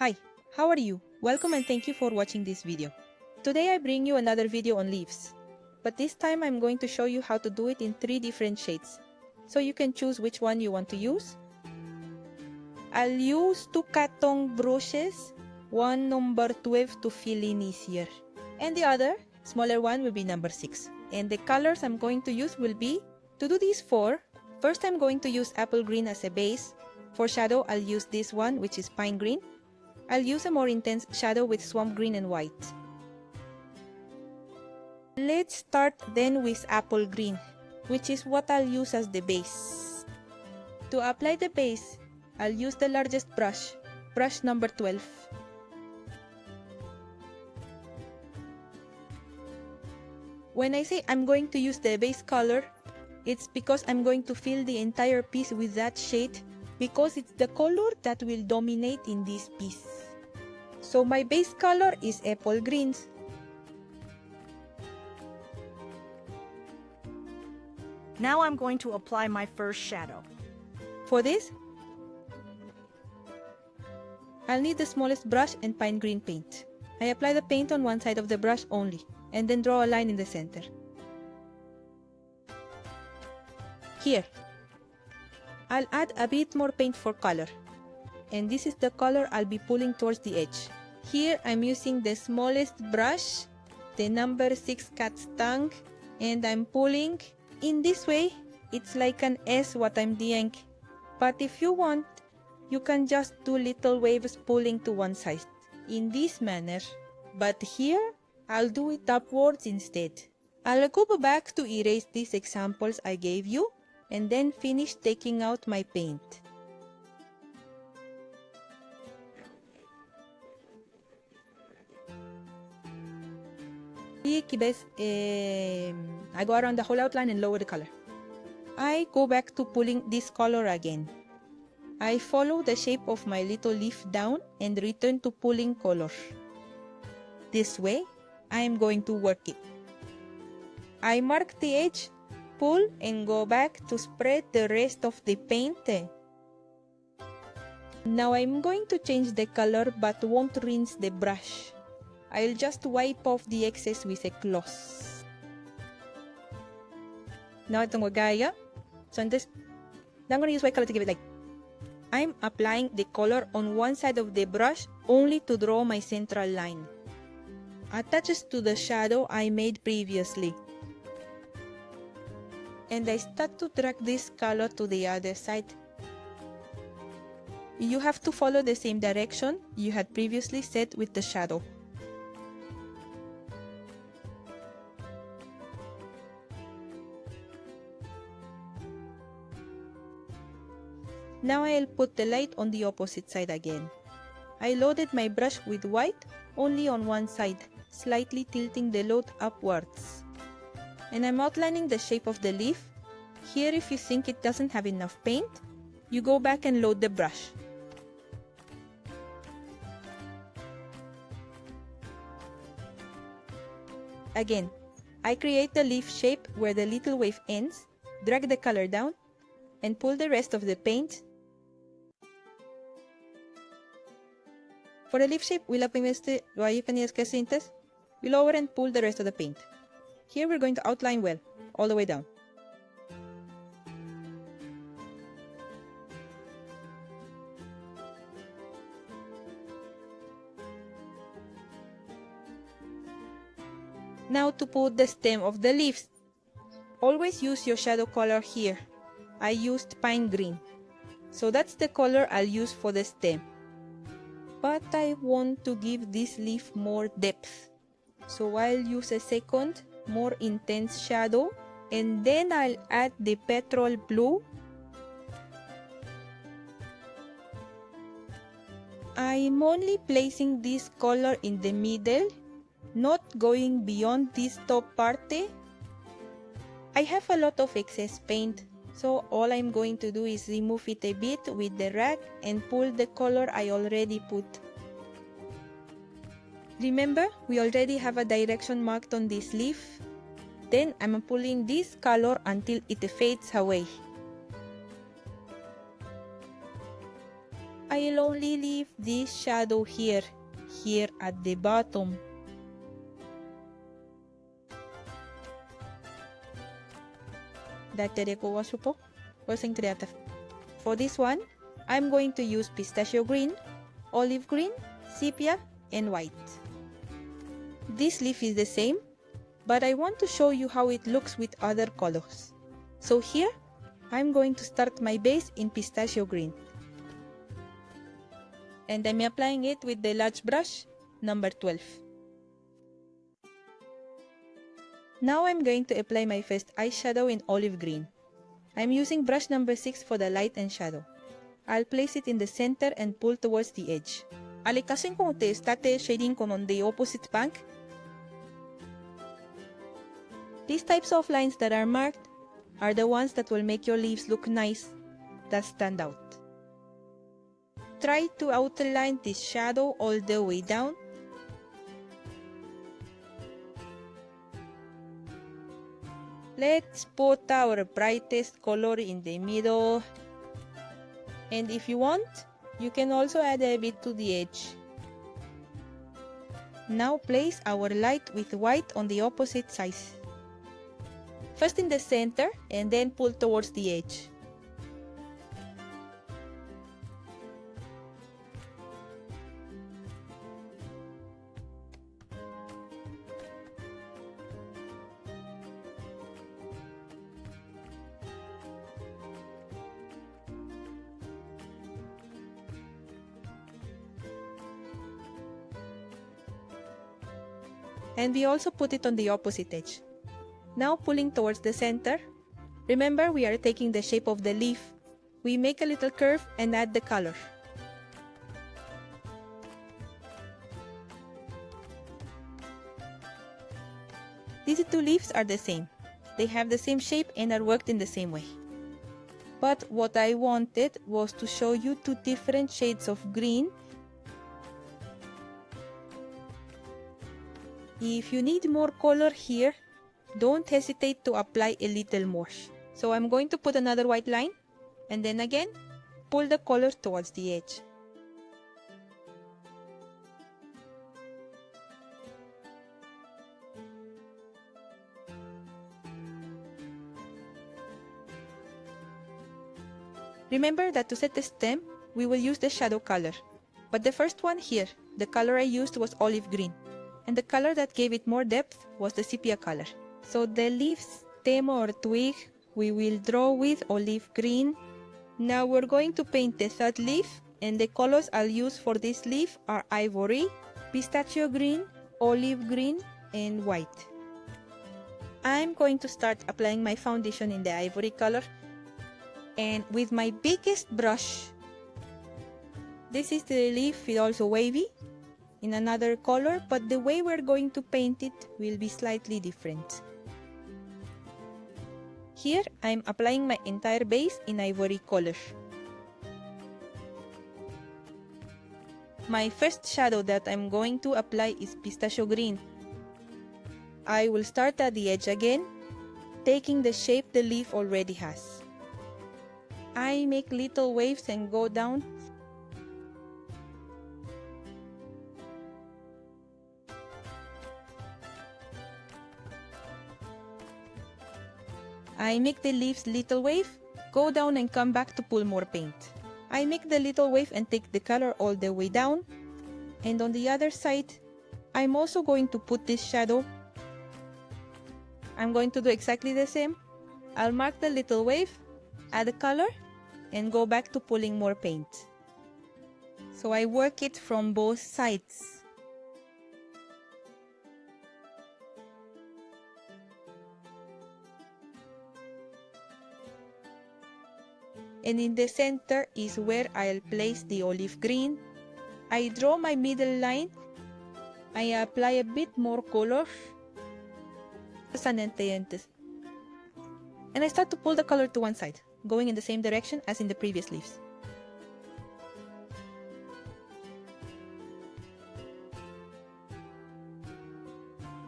Hi, how are you? Welcome and thank you for watching this video. Today I bring you another video on leaves. But this time I'm going to show you how to do it in 3 different shades. So you can choose which one you want to use. I'll use 2 Katong brushes, one number 12 to fill in easier. And the other, smaller one will be number 6. And the colors I'm going to use will be, to do these 4, first I'm going to use apple green as a base. For shadow, I'll use this one, which is pine green. I'll use a more intense shadow with swamp green and white. Let's start then with apple green, which is what I'll use as the base. To apply the base, I'll use the largest brush, brush number 12. When I say I'm going to use the base color, it's because I'm going to fill the entire piece with that shade because it's the color that will dominate in this piece. So my base color is apple greens. Now I'm going to apply my first shadow. For this, I'll need the smallest brush and pine green paint. I apply the paint on one side of the brush only, and then draw a line in the center. Here, I'll add a bit more paint for color. And this is the color I'll be pulling towards the edge. Here I'm using the smallest brush, the number 6 cat's tongue, and I'm pulling. In this way, it's like an S what I'm doing. But if you want, you can just do little waves pulling to one side, in this manner. But here, I'll do it upwards instead. I'll go back to erase these examples I gave you, and then finish taking out my paint. I go around the whole outline and lower the color. I go back to pulling this color again. I follow the shape of my little leaf down and return to pulling color. This way, I am going to work it. I mark the edge, pull and go back to spread the rest of the paint. Now I'm going to change the color but won't rinse the brush. I'll just wipe off the excess with a cloth. Now itong wagaya. So I'm going to use white color to give it light. I'm applying the color on one side of the brush only to draw my central line. Attaches to the shadow I made previously. And I start to drag this color to the other side. You have to follow the same direction you had previously set with the shadow. Now I'll put the light on the opposite side again. I loaded my brush with white only on one side, slightly tilting the load upwards. And I'm outlining the shape of the leaf. Here, if you think it doesn't have enough paint, you go back and load the brush. Again, I create the leaf shape where the little wave ends, drag the color down, and pull the rest of the paint. For the leaf shape, we lower and pull the rest of the paint. Here we're going to outline well, all the way down. Now to put the stem of the leaves. Always use your shadow color here. I used pine green. So that's the color I'll use for the stem. But I want to give this leaf more depth. So I'll use a second, more intense shadow. And then I'll add the petrol blue. I'm only placing this color in the middle, not going beyond this top part. I have a lot of excess paint, so all I'm going to do is remove it a bit with the rag and pull the color I already put. Remember, we already have a direction marked on this leaf. Then I'm pulling this color until it fades away. I I'll only leave this shadow here at the bottom. Dati ko wasu po. Wasing creative. For this one, I'm going to use pistachio green, olive green, sepia, and white. This leaf is the same, but I want to show you how it looks with other colors. So here, I'm going to start my base in pistachio green. And I'm applying it with the large brush, number 12. Now I'm going to apply my first eyeshadow in olive green. I'm using brush number 6 for the light and shadow. I'll place it in the center and pull towards the edge. Alikasin ko te state shading ko on the opposite bank. These types of lines that are marked are the ones that will make your leaves look nice, that stand out. Try to outline this shadow all the way down. Let's put our brightest color in the middle. And if you want, you can also add a bit to the edge. Now place our light with white on the opposite sides. First in the center and then pull towards the edge. And we also put it on the opposite edge. Now pulling towards the center. Remember, we are taking the shape of the leaf. We make a little curve and add the color. These two leaves are the same. They have the same shape and are worked in the same way. But what I wanted was to show you two different shades of green. If you need more color here, don't hesitate to apply a little more. So I'm going to put another white line and then again pull the color towards the edge. Remember that to set the stem, we will use the shadow color. But the first one here, the color I used was olive green. And the color that gave it more depth was the sepia color. So the leaf, stem or twig, we will draw with olive green. Now we're going to paint the third leaf, and the colors I'll use for this leaf are ivory, pistachio green, olive green, and white. I'm going to start applying my foundation in the ivory color, and with my biggest brush. This is the leaf, it's also wavy, in another color, but the way we're going to paint it will be slightly different. Here, I'm applying my entire base in ivory color. My first shadow that I'm going to apply is pistachio green. I will start at the edge again, taking the shape the leaf already has. I make little waves and go down. I make the leaves little wave, go down and come back to pull more paint. I make the little wave and take the color all the way down. And on the other side, I'm also going to put this shadow. I'm going to do exactly the same. I'll mark the little wave, add the color, and go back to pulling more paint. So I work it from both sides. And in the center is where I'll place the olive green. I draw my middle line. I apply a bit more color. And I start to pull the color to one side, going in the same direction as in the previous leaves.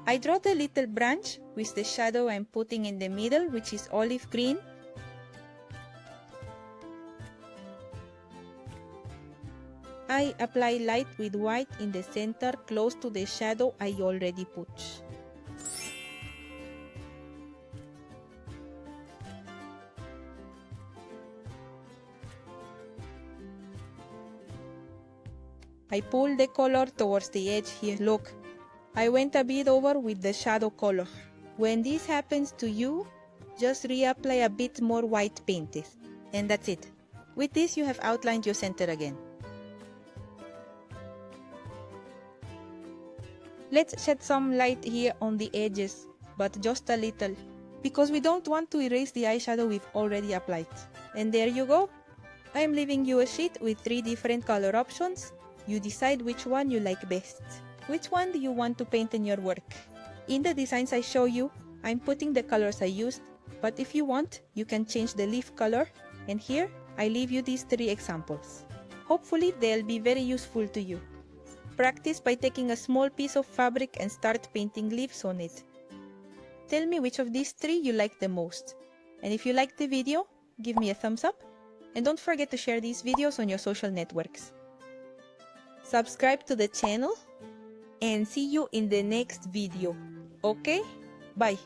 I draw the little branch with the shadow I'm putting in the middle, which is olive green. I apply light with white in the center close to the shadow I already put. I pull the color towards the edge here. Look, I went a bit over with the shadow color. When this happens to you, just reapply a bit more white paint. And that's it. With this, you have outlined your center again. Let's shed some light here on the edges, but just a little, because we don't want to erase the eyeshadow we've already applied. And there you go. I'm leaving you a sheet with 3 different color options. You decide which one you like best. Which one do you want to paint in your work? In the designs I show you, I'm putting the colors I used, but if you want, you can change the leaf color, and here I leave you these 3 examples. Hopefully they'll be very useful to you. Practice by taking a small piece of fabric and start painting leaves on it. Tell me which of these 3 you like the most. And if you liked the video, give me a thumbs up, and don't forget to share these videos on your social networks. Subscribe to the channel, and see you in the next video. Okay? Bye.